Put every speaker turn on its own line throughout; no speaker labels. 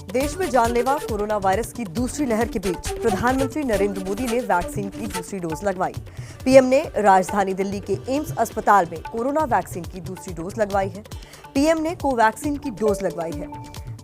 देश में जानलेवा कोरोना वायरस की दूसरी लहर के बीच प्रधानमंत्री नरेंद्र मोदी ने वैक्सीन की दूसरी डोज लगवाई। पीएम ने राजधानी दिल्ली के एम्स अस्पताल में कोरोना वैक्सीन की दूसरी डोज लगवाई है। पीएम ने कोवैक्सीन की डोज लगवाई है।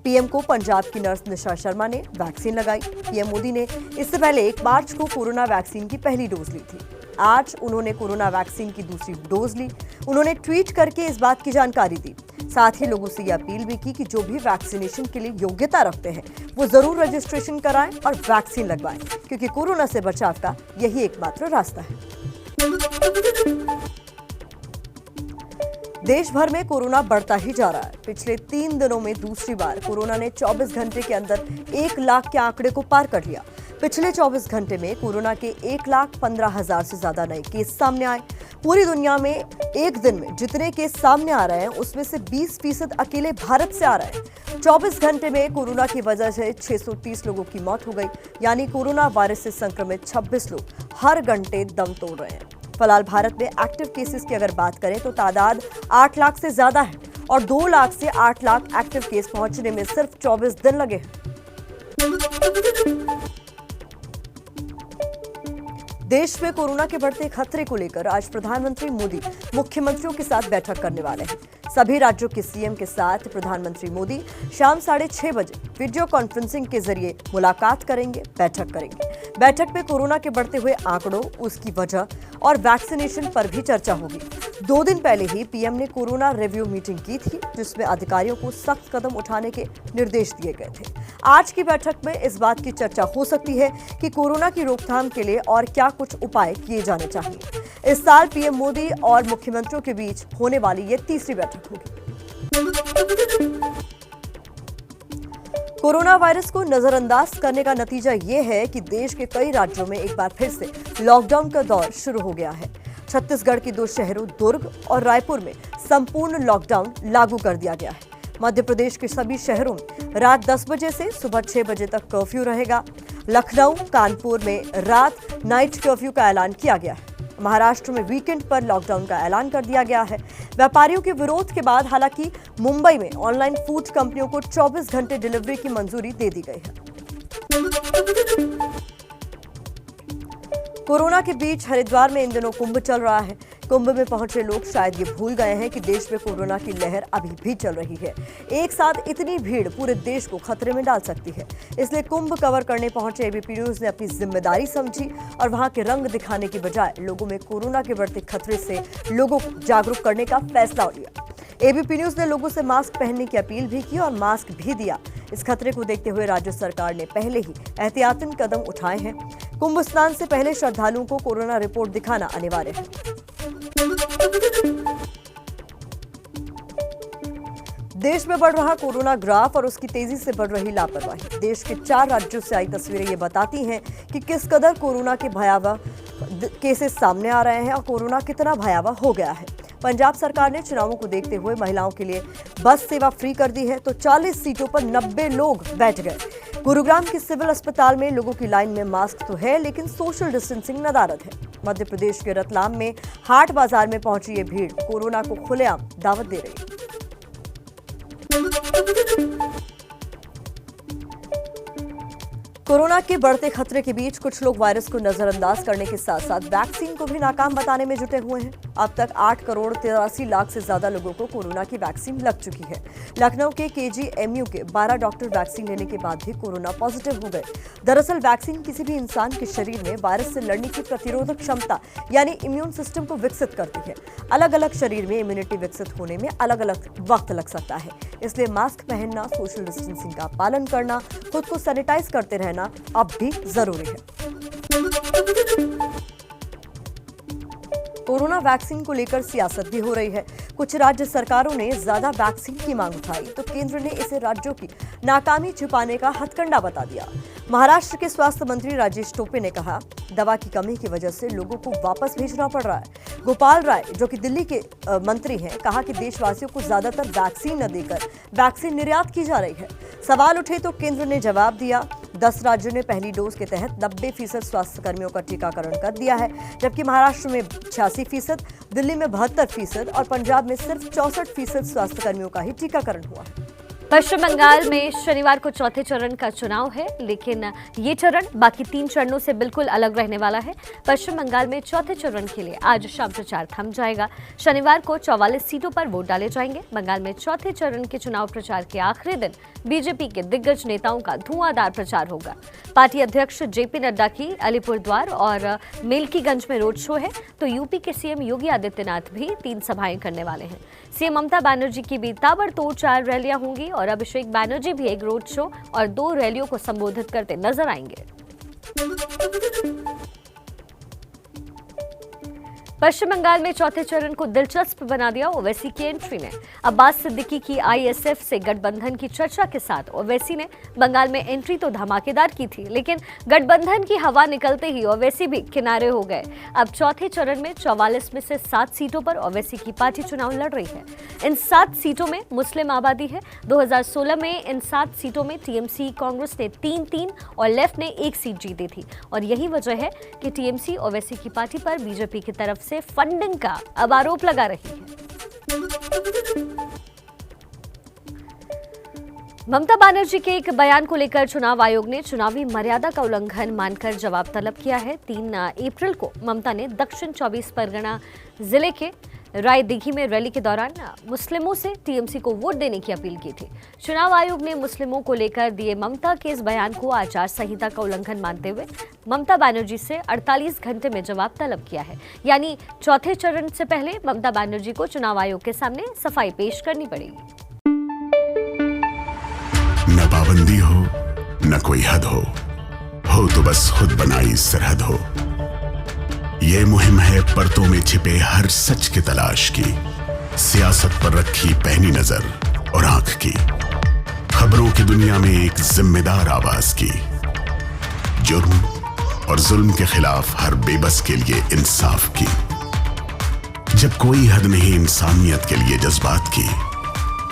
पीएम को पंजाब की नर्स निशा शर्मा ने वैक्सीन लगाई। पीएम मोदी ने इससे पहले 1 मार्च को कोरोना वैक्सीन की पहली डोज ली थी। आज उन्होंने कोरोना वैक्सीन की दूसरी डोज ली। उन्होंने ट्वीट करके इस बात की जानकारी दी। साथ ही लोगों से यह अपील भी की कि जो भी वैक्सीनेशन के लिए योग्यता रखते हैं वो जरूर रजिस्ट्रेशन कराएं और वैक्सीन लगवाएं, क्योंकि कोरोना से बचाव का यही एकमात्र रास्ता है। देश भर में कोरोना बढ़ता ही जा रहा है। पिछले 3 दिनों में दूसरी बार कोरोना ने 24 घंटे के अंदर 1 लाख के आंकड़े को पार कर लिया। पिछले 24 घंटे में कोरोना के 1,15,000 से ज्यादा नए केस सामने आए। पूरी दुनिया में एक दिन में जितने केस सामने आ रहे हैं उसमें से 20% अकेले भारत से आ रहे हैं। 24 घंटे में कोरोना की वजह से 630 लोगों की मौत हो गई, यानी कोरोना वायरस से संक्रमित 26 लोग हर घंटे दम तोड़ रहे हैं। फिलहाल भारत में एक्टिव केसेस की अगर बात करें तो तादाद 8 लाख से ज्यादा है और 2 लाख से 8 लाख एक्टिव केस पहुंचने में सिर्फ 24 दिन लगे हैं। देश में कोरोना के बढ़ते खतरे को लेकर आज प्रधानमंत्री मोदी मुख्यमंत्रियों के साथ बैठक करने वाले हैं। सभी राज्यों के सीएम के साथ प्रधानमंत्री मोदी शाम 6:30 बजे वीडियो कॉन्फ्रेंसिंग के जरिए मुलाकात करेंगे, बैठक करेंगे। बैठक में कोरोना के बढ़ते हुए आंकड़ों, उसकी वजह और वैक्सीनेशन पर भी चर्चा होगी। 2 दिन पहले ही पीएम ने कोरोना रिव्यू मीटिंग की थी, जिसमें अधिकारियों को सख्त कदम उठाने के निर्देश दिए गए थे। आज की बैठक में इस बात की चर्चा हो सकती है कि कोरोना की रोकथाम के लिए और क्या कुछ उपाय किए जाने चाहिए। इस साल पीएम मोदी और मुख्यमंत्रियों के बीच होने वाली ये तीसरी बैठक होगी। कोरोना वायरस को नजरअंदाज करने का नतीजा ये है कि देश के कई राज्यों में एक बार फिर से लॉकडाउन का दौर शुरू हो गया है। छत्तीसगढ़ के 2 शहरों दुर्ग और रायपुर में संपूर्ण लॉकडाउन लागू कर दिया गया है। मध्य प्रदेश के सभी शहरों में रात 10 बजे से सुबह 6 बजे तक कर्फ्यू रहेगा। लखनऊ, कानपुर में रात नाइट कर्फ्यू का ऐलान किया गया है। महाराष्ट्र में वीकेंड पर लॉकडाउन का ऐलान कर दिया गया है। व्यापारियों के विरोध के बाद हालांकि मुंबई में ऑनलाइन फूड कंपनियों को 24 घंटे डिलीवरी की मंजूरी दे दी गई है। कोरोना के बीच हरिद्वार में इन दिनों कुंभ चल रहा है। कुंभ में पहुंचे लोग शायद ये भूल गए हैं कि देश में कोरोना की लहर अभी भी चल रही है। एक साथ इतनी भीड़ पूरे देश को खतरे में डाल सकती है। इसलिए कुंभ कवर करने पहुंचे एबीपी न्यूज ने अपनी जिम्मेदारी समझी और वहां के रंग दिखाने की बजाय लोगों में कोरोना के बढ़ते खतरे से लोगों को जागरूक करने का फैसला लिया। एबीपी न्यूज ने लोगों से मास्क पहनने की अपील भी की और मास्क भी दिया। इस खतरे को देखते हुए राज्य सरकार ने पहले ही एहतियातन कदम उठाए हैं। कुंभ स्नान से पहले श्रद्धालुओं को कोरोना रिपोर्ट दिखाना अनिवार्य है। देश में बढ़ रहा कोरोना ग्राफ और उसकी तेजी से बढ़ रही लापरवाही देश के 4 राज्यों से आई तस्वीरें ये बताती हैं कि किस कदर कोरोना के भयावह केसेस सामने आ रहे हैं और कोरोना कितना भयावह हो गया है। पंजाब सरकार ने चुनावों को देखते हुए महिलाओं के लिए बस सेवा फ्री कर दी है, तो 40 सीटों पर 90 लोग बैठ गए। गुरुग्राम के सिविल अस्पताल में लोगों की लाइन में मास्क तो है, लेकिन सोशल डिस्टेंसिंग नदारद है। मध्य प्रदेश के रतलाम में हाट बाजार में पहुंची ये भीड़ कोरोना को खुलेआम दावत दे रही है। कोरोना के बढ़ते खतरे के बीच कुछ लोग वायरस को नजरअंदाज करने के साथ साथ वैक्सीन को भी नाकाम बताने में जुटे हुए हैं। अब तक 8,83,00,000 से ज्यादा लोगों को कोरोना की वैक्सीन लग चुकी है। लखनऊ के केजीएमयू के 12 डॉक्टर वैक्सीन लेने के बाद भी कोरोना पॉजिटिव हो गए। दरअसल वैक्सीन किसी भी इंसान के शरीर में वायरस से लड़ने की प्रतिरोधक क्षमता यानी इम्यून सिस्टम को विकसित करती है। अलग अलग शरीर में इम्यूनिटी विकसित होने में अलग अलग वक्त लग सकता है। इसलिए मास्क पहनना, सोशल डिस्टेंसिंग का पालन करना, खुद को सैनिटाइज करते रहना अब भी जरूरी है। कोरोना वैक्सीन को लेकर सियासत भी हो रही है। कुछ राज्य सरकारों ने ज्यादा वैक्सीन की मांग उठाई तो केंद्र ने इसे राज्यों की नाकामी छिपाने का हथकंडा बता दिया। महाराष्ट्र के स्वास्थ्य मंत्री राजेश टोपे ने कहा, दवा की कमी की वजह से लोगों को वापस भेजना पड़ रहा है। गोपाल राय, जो कि दिल्ली के मंत्री हैं, कहा कि देशवासियों को ज्यादातर वैक्सीन न देकर वैक्सीन निर्यात की जा रही है। सवाल उठे तो केंद्र ने जवाब दिया, 10 राज्यों ने पहली डोज के तहत 90% स्वास्थ्य कर्मियों का टीकाकरण कर दिया है, जबकि महाराष्ट्र में 86%, दिल्ली में 72% और पंजाब में सिर्फ 64% स्वास्थ्य कर्मियों का ही टीकाकरण हुआ।
पश्चिम बंगाल में शनिवार को चौथे चरण का चुनाव है, लेकिन ये चरण बाकी 3 चरणों से बिल्कुल अलग रहने वाला है। पश्चिम बंगाल में चौथे चरण के लिए आज शाम प्रचार थम जाएगा। शनिवार को 44 सीटों पर वोट डाले जाएंगे। बंगाल में चौथे चरण के चुनाव प्रचार के आखिरी दिन बीजेपी के दिग्गज नेताओं का धुआंधार प्रचार होगा। पार्टी अध्यक्ष जेपी नड्डा की अलीपुरद्वार और मेलकीगंज में रोड शो है, तो यूपी के सीएम योगी आदित्यनाथ भी 3 सभाएं करने वाले हैं। सीएम ममता बनर्जी की भी ताबड़तोड़ 4 रैलियां होंगी और अभिषेक बनर्जी भी एक रोड शो और 2 रैलियों को संबोधित करते नजर आएंगे। पश्चिम बंगाल में चौथे चरण को दिलचस्प बना दिया ओवैसी की एंट्री ने। अब्बास सिद्दीकी की आईएसएफ से गठबंधन की चर्चा के साथ ओवैसी ने बंगाल में एंट्री तो धमाकेदार की थी, लेकिन गठबंधन की हवा निकलते ही ओवैसी भी किनारे हो गए। अब चौथे चरण में 44 में से 7 सीटों पर ओवैसी की पार्टी चुनाव लड़ रही है। इन 7 सीटों में मुस्लिम आबादी है। 2016 में इन 7 सीटों में टीएमसी कांग्रेस ने 3-3 और लेफ्ट ने 1 सीट जीती थी, और यही वजह है कि टीएमसी ओवैसी की पार्टी पर बीजेपी की तरफ से फंडिंग का अब आरोप लगा रही है। ममता बनर्जी के एक बयान को लेकर चुनाव आयोग ने चुनावी मर्यादा का उल्लंघन मानकर जवाब तलब किया है। 3 अप्रैल को ममता ने दक्षिण 24 परगना जिले के रायदिघी में रैली के दौरान मुस्लिमों से टीएमसी को वोट देने की अपील की थी। चुनाव आयोग ने मुस्लिमों को लेकर दिए ममता के इस बयान को आचार संहिता का उल्लंघन मानते हुए ममता बनर्जी से 48 घंटे में जवाब तलब किया है। यानी चौथे चरण से पहले ममता बनर्जी को चुनाव आयोग के सामने सफाई पेश करनी पड़ेगी।
न पाबंदी हो न कोई हद हो तो बस खुद बनाई सरहद हो। ये मुहिम है परतों में छिपे हर सच की तलाश की, सियासत पर रखी पैनी नजर और आंख की, खबरों की दुनिया में एक जिम्मेदार आवाज की, जुर्म और जुल्म के खिलाफ हर बेबस के लिए इंसाफ की। जब कोई हद नहीं इंसानियत के लिए जज्बात की,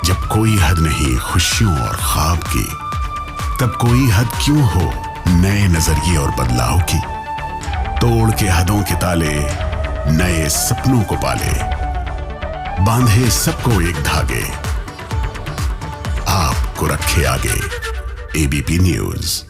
जब कोई हद नहीं खुशियों और ख्वाब की, तब कोई हद क्यों हो नए नजरिए और बदलाव की। तोड़ के हदों के ताले नए सपनों को पाले, बांधे सबको एक धागे, आपको रखे आगे। ABP news.